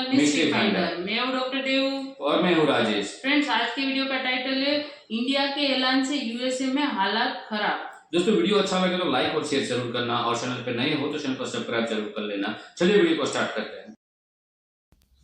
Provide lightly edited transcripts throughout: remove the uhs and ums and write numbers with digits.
Channel mystery finder. मैं हूँ doctor देव और मैं हूँ राजेश। फ्रेंड्स, आज की वीडियो का टाइटल है इंडिया के ऐलान से यूएसए में हालात खराब। दोस्तों, वीडियो अच्छा लगे तो लाइक और शेयर जरूर करना और चैनल पे नए हो तो चैनल को सब्सक्राइब जरूर कर लेना। चलिए वीडियो को स्टार्ट करते हैं।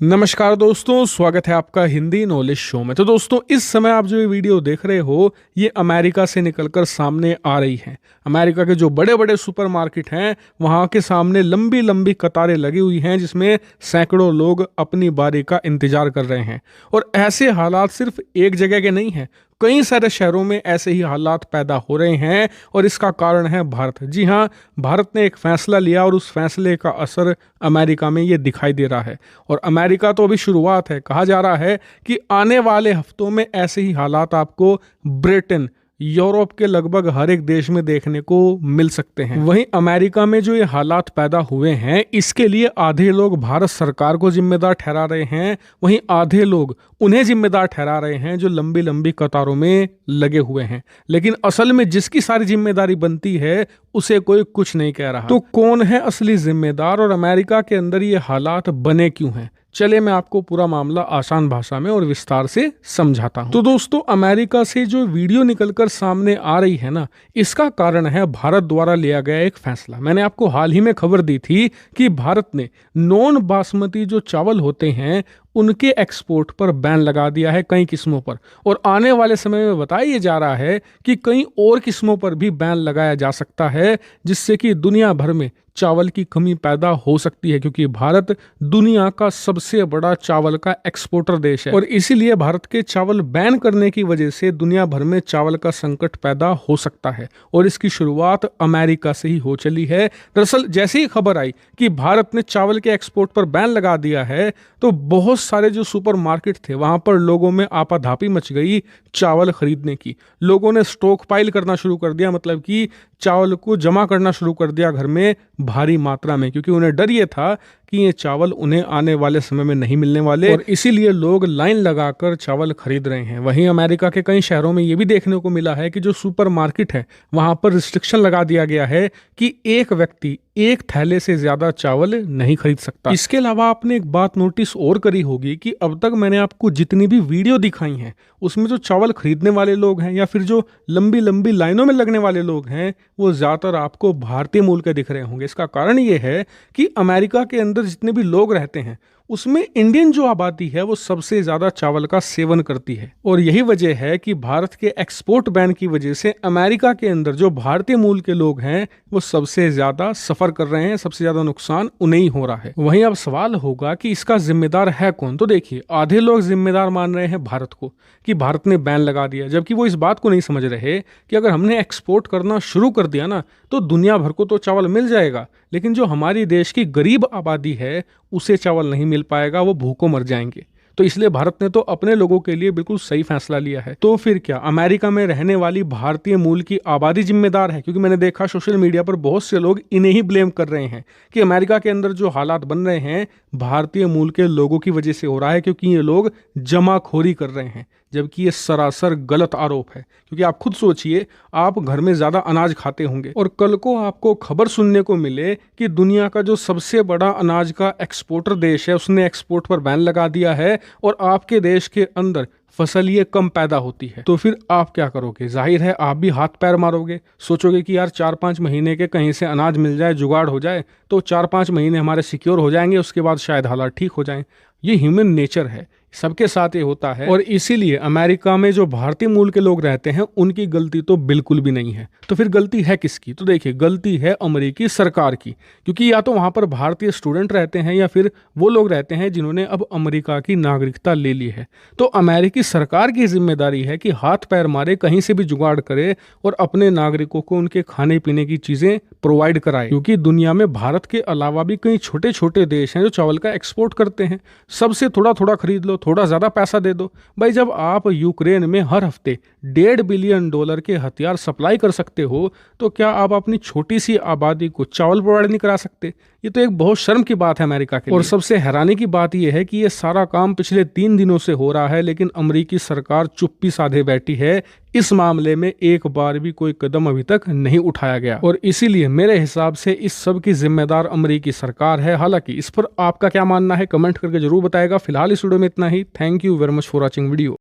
नमस्कार दोस्तों, स्वागत है आपका हिंदी नॉलेज शो में। तो दोस्तों, इस समय आप जो ये वीडियो देख रहे हो ये अमेरिका से निकलकर सामने आ रही है। अमेरिका के जो बड़े बड़े सुपरमार्केट हैं वहाँ के सामने लंबी लंबी कतारें लगी हुई हैं जिसमें सैकड़ों लोग अपनी बारी का इंतजार कर रहे हैं। और ऐसे हालात सिर्फ एक जगह के नहीं हैं, कई सारे शहरों में ऐसे ही हालात पैदा हो रहे हैं और इसका कारण है भारत। जी हाँ, भारत ने एक फैसला लिया और उस फैसले का असर अमेरिका में ये दिखाई दे रहा है। और अमेरिका तो अभी शुरुआत है, कहा जा रहा है कि आने वाले हफ्तों में ऐसे ही हालात आपको ब्रिटेन, यूरोप के लगभग हर एक देश में देखने को मिल सकते हैं। वहीं अमेरिका में जो ये हालात पैदा हुए हैं इसके लिए आधे लोग भारत सरकार को जिम्मेदार ठहरा रहे हैं, वहीं आधे लोग उन्हें जिम्मेदार ठहरा रहे हैं जो लंबी लंबी कतारों में लगे हुए हैं। लेकिन असल में जिसकी सारी जिम्मेदारी बनती है उसे कोई कुछ नहीं कह रहा। तो कौन है असली जिम्मेदार और अमेरिका के अंदर ये हालात बने क्यों हैं? चले मैं आपको पूरा मामला आसान भाषा में और विस्तार से समझाता हूं। तो दोस्तों, अमेरिका से जो वीडियो निकलकर सामने आ रही है ना, इसका कारण है भारत द्वारा लिया गया एक फैसला। मैंने आपको हाल ही में खबर दी थी कि भारत ने नॉन बासमती जो चावल होते हैं उनके एक्सपोर्ट पर बैन लगा दिया है कई किस्मों पर, और आने वाले समय में बताया जा रहा है कि कई और किस्मों पर भी बैन लगाया जा सकता है, जिससे कि दुनिया भर में चावल की कमी पैदा हो सकती है, क्योंकि भारत दुनिया का सबसे बड़ा चावल का एक्सपोर्टर देश है। और इसीलिए भारत के चावल बैन करने की वजह से दुनिया भर में चावल का संकट पैदा हो सकता है, और इसकी शुरुआत अमेरिका से ही हो चली है। दरअसल जैसे ही खबर आई कि भारत ने चावल के एक्सपोर्ट पर बैन लगा दिया है तो बहुत सारे जो सुपरमार्केट थे वहां पर लोगों में आपाधापी मच गई चावल खरीदने की। लोगों ने स्टॉक पाइल करना शुरू कर दिया, मतलब कि चावल को जमा करना शुरू कर दिया घर में भारी मात्रा में, क्योंकि उन्हें डर ये था कि ये चावल उन्हें आने वाले समय में नहीं मिलने वाले, और इसीलिए लोग लाइन लगाकर चावल खरीद रहे हैं। वहीं अमेरिका के कई शहरों में ये भी देखने को मिला है कि जो सुपरमार्केट है वहां पर रिस्ट्रिक्शन लगा दिया गया है कि एक व्यक्ति एक थैले से ज्यादा चावल नहीं खरीद सकता। इसके अलावा आपने एक बात नोटिस और करी होगी कि अब तक मैंने आपको जितनी भी वीडियो दिखाई हैं उसमें जो चावल खरीदने वाले लोग हैं या फिर जो लंबी लंबी लाइनों में लगने वाले लोग हैं वो ज्यादातर आपको भारतीय मूल के दिख रहे होंगे। इसका कारण ये है कि अमेरिका के अंदर जितने भी लोग रहते हैं उसमें इंडियन जो आबादी है वो सबसे ज्यादा चावल का सेवन करती है, और यही वजह है कि भारत के एक्सपोर्ट बैन की वजह से अमेरिका के अंदर जो भारतीय मूल के लोग हैं वो सबसे ज्यादा सफर कर रहे हैं, सबसे ज्यादा नुकसान उन्हें ही हो रहा है। वहीं अब सवाल होगा कि इसका जिम्मेदार है कौन? तो देखिए, आधे लोग जिम्मेदार मान रहे हैं भारत को कि भारत ने बैन लगा दिया, जबकि वो इस बात को नहीं समझ रहे कि अगर हमने एक्सपोर्ट करना शुरू कर दिया ना तो दुनिया भर को तो चावल मिल जाएगा, लेकिन जो हमारी देश की गरीब आबादी है उसे चावल नहीं मिल पाएगा, वो भूखों मर जाएंगे। तो इसलिए भारत ने तो अपने लोगों के लिए बिल्कुल सही फैसला लिया है। तो फिर क्या अमेरिका में रहने वाली भारतीय मूल की आबादी जिम्मेदार है? क्योंकि मैंने देखा सोशल मीडिया पर बहुत से लोग इन्हें ही ब्लेम कर रहे हैं कि अमेरिका के अंदर जो हालात बन रहे हैं भारतीय मूल के लोगों की वजह से हो रहा है, क्योंकि ये लोग जमाखोरी कर रहे हैं, जबकि ये सरासर गलत आरोप है। क्योंकि आप खुद सोचिए, आप घर में ज्यादा अनाज खाते होंगे और कल को आपको खबर सुनने को मिले कि दुनिया का जो सबसे बड़ा अनाज का एक्सपोर्टर देश है उसने एक्सपोर्ट पर बैन लगा दिया है और आपके देश के अंदर फसल ये कम पैदा होती है, तो फिर आप क्या करोगे? जाहिर है आप भी हाथ पैर मारोगे, सोचोगे कि यार 4-5 महीने के कहीं से अनाज मिल जाए, जुगाड़ हो जाए तो 4-5 महीने हमारे सिक्योर हो जाएंगे, उसके बाद शायद हालात ठीक हो जाएं। ये ह्यूमन नेचर है, सबके साथ ये होता है। और इसीलिए अमेरिका में जो भारतीय मूल के लोग रहते हैं उनकी गलती तो बिल्कुल भी नहीं है। तो फिर गलती है किसकी? तो देखिए, गलती है अमेरिकी सरकार की, क्योंकि या तो वहां पर भारतीय स्टूडेंट रहते हैं या फिर वो लोग रहते हैं जिन्होंने अब अमेरिका की नागरिकता ले ली है। तो अमेरिकी सरकार की जिम्मेदारी है कि हाथ पैर मारे, कहीं से भी जुगाड़ करे और अपने नागरिकों को उनके खाने पीने की चीजें प्रोवाइड कराए, क्योंकि दुनिया में भारत के अलावा भी कई छोटे छोटे देश हैं जो चावल का एक्सपोर्ट करते हैं। सबसे थोड़ा थोड़ा खरीद लो, थोड़ा ज्यादा पैसा दे दो। भाई, जब आप यूक्रेन में हर हफ्ते $1.5 बिलियन के हथियार सप्लाई कर सकते हो तो क्या आप अपनी छोटी सी आबादी को चावल प्रोवाइड नहीं करा सकते? ये तो एक बहुत शर्म की बात है अमेरिका के लिए। और सबसे हैरानी की बात यह है कि ये सारा काम पिछले 3 दिनों से हो रहा है, लेकिन अमेरिकी सरकार चुप्पी साधे बैठी है। इस मामले में एक बार भी कोई कदम अभी तक नहीं उठाया गया और इसीलिए मेरे हिसाब से इस सब की जिम्मेदार अमेरिकी सरकार है। हालांकि इस पर आपका क्या मानना है कमेंट करके जरूर बताएगा। फिलहाल इस वीडियो में इतना ही। Thank you very much for watching video.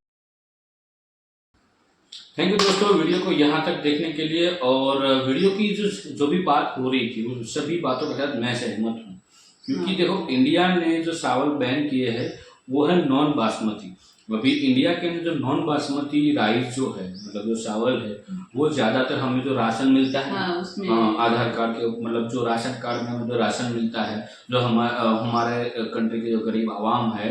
Thank you दोस्तों वीडियो को यहाँ तक देखने के लिए। और वीडियो की जो भी बात हो रही थी उन सभी बातों के साथ मैं सहमत हूँ, क्योंकि देखो इंडिया ने जो चावल बैन किए हैं वो है नॉन बासमती। अभी इंडिया के अंदर जो नॉन बासमती राइस जो है, मतलब जो चावल है, वो ज्यादातर हमें जो राशन मिलता है, आधार कार्ड के मतलब जो राशन कार्ड में हमें जो राशन मिलता है, जो हमारे कंट्री के जो गरीब आवाम है,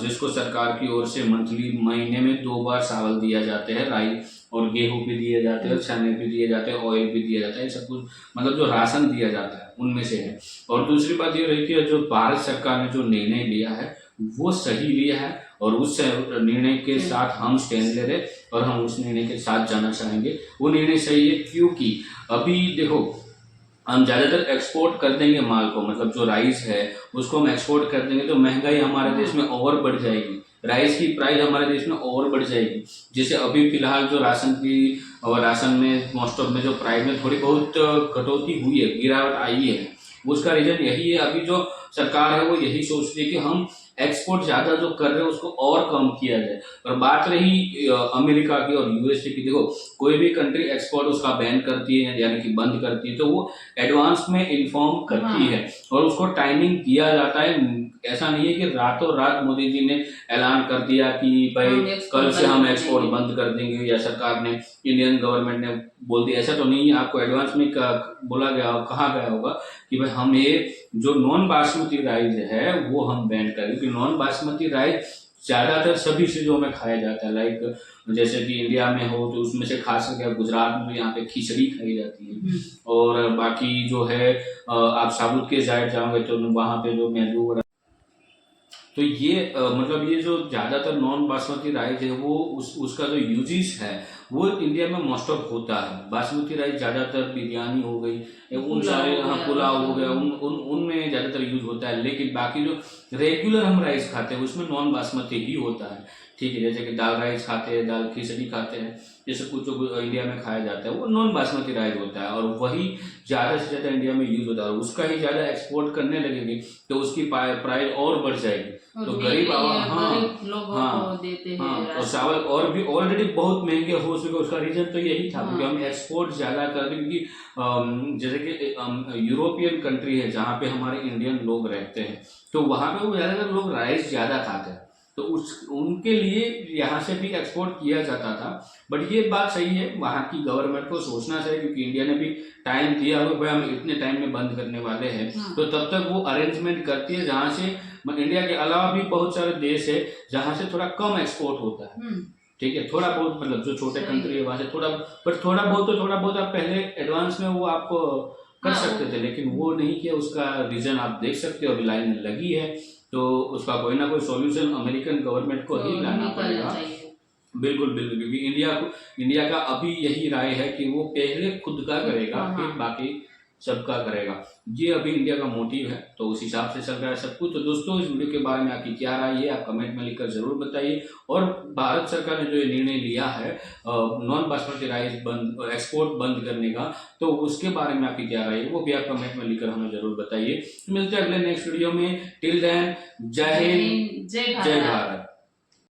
जिसको सरकार की ओर से मंथली महीने में 2 बार चावल दिया जाते हैं, राइस और गेहूं भी दिए जाते हैं, चने भी दिए जाते हैं, ऑयल भी दिया जाता है, सब कुछ मतलब जो राशन दिया जाता है उनमें से है। और दूसरी बात ये रही कि जो भारत सरकार ने जो निर्णय लिया है वो सही लिया है और उस निर्णय के साथ हम स्टैंड ले रहे और हम उस निर्णय के साथ जाना चाहेंगे। वो निर्णय सही है क्योंकि अभी देखो हम ज़्यादातर एक्सपोर्ट कर देंगे माल को, मतलब जो राइस है उसको हम एक्सपोर्ट कर देंगे तो महंगाई हमारे देश में और बढ़ जाएगी, राइस की प्राइस हमारे देश में और बढ़ जाएगी। जैसे अभी फिलहाल जो राशन में मोस्ट ऑफ में जो प्राइस में थोड़ी बहुत कटौती हुई है, गिरावट आई है, उसका रीजन यही है। अभी जो सरकार है वो यही सोच रही है कि हम एक्सपोर्ट ज्यादा जो कर रहे हैं उसको और कम किया जाए। और बात रही अमेरिका की और यूएसए की, देखो कोई भी कंट्री एक्सपोर्ट उसका बैन करती है यानी कि बंद करती है तो वो एडवांस में इन्फॉर्म करती है और उसको टाइमिंग दिया जाता है। ऐसा नहीं है कि रातों रात मोदी जी ने ऐलान कर दिया कि भाई कल से हम एक्सपोर्ट बंद कर देंगे, या सरकार ने, इंडियन गवर्नमेंट ने बोल दिया, ऐसा तो नहीं है। आपको एडवांस में बोला गया, कहा गया होगा कि भाई हम ये जो नॉन बासमती राइस है वो हम बैन करें, क्योंकि नॉन बासमती राइस ज्यादातर सभी चीजों में खाया जाता है। लाइक जैसे कि इंडिया में हो तो उसमें से खास करके गुजरात में यहाँ पे खिचड़ी खाई जाती है, और बाकी जो है आप साउथ के साइड जाओगे तो वहाँ पे जो मेनू, तो ये मतलब ये जो ज्यादातर नॉन बासमती राइस है वो उसका जो यूजेस है वो इंडिया में मोस्ट ऑफ होता है। बासमती राइस ज्यादातर बिरयानी हो गई, उन सारे पुलाव हो गया, उनमें ज्यादातर यूज होता है। लेकिन बाकी जो रेगुलर हम राइस खाते हैं उसमें नॉन बासमती ही होता है, ठीक है। जैसे कि दाल राइस खाते हैं, दाल खिचड़ी खाते हैं, जैसे कुछ जो इंडिया में खाया जाता है वो नॉन बासमती राइस होता है और वही ज्यादा से ज्यादा इंडिया में यूज होता है। और उसका ही ज्यादा एक्सपोर्ट करने लगेंगे तो उसकी प्राइस और बढ़ जाएगी, तो गरीब लोगों देते हैं। और चावल और भी ऑलरेडी बहुत महंगे हो चुके। उसका रीजन तो यही था क्योंकि हम एक्सपोर्ट ज्यादा करते, क्योंकि जैसे कि यूरोपियन कंट्री है जहाँ पे हमारे इंडियन लोग रहते हैं तो वहाँ पे वो ज्यादातर लोग राइस ज्यादा खाते हैं, तो उनके लिए यहाँ से भी एक्सपोर्ट किया जाता था। बट ये बात सही है, वहाँ की गवर्नमेंट को सोचना चाहिए, क्योंकि इंडिया ने भी टाइम दिया हो भाई हम इतने टाइम में बंद करने वाले हैं, तो तब तक वो अरेंजमेंट करती है जहाँ से इंडिया के अलावा भी बहुत सारे देश है जहाँ से थोड़ा कम एक्सपोर्ट होता है, ठीक है। थोड़ा बहुत मतलब जो छोटे कंट्री है वहाँ से थोड़ा, बट थोड़ा बहुत आप पहले एडवांस में वो आप कर सकते थे, लेकिन वो नहीं किया। उसका रीजन आप देख सकते हो, अभी लाइन लगी है तो उसका कोई ना कोई सॉल्यूशन अमेरिकन गवर्नमेंट को ही लाना पड़ेगा। बिल्कुल बिल्कुल, क्योंकि इंडिया का अभी यही राय है कि वो पहले खुद का करेगा फिर बाकी सबका करेगा। ये अभी इंडिया का मोटिव है, तो उस हिसाब से चल रहा है सब कुछ। तो दोस्तों इस वीडियो के बारे में आपकी क्या राय है आप कमेंट में लिखकर जरूर बताइए। और भारत सरकार ने जो ये निर्णय लिया है नॉन बासमती राइस एक्सपोर्ट बंद करने का, तो उसके बारे में आपकी क्या राय है वो भी आप कमेंट में लिखकर हमें जरूर बताइए। मिलते हैं अगले नेक्स्ट वीडियो में। टिल देन जय हिंद, जय भारत।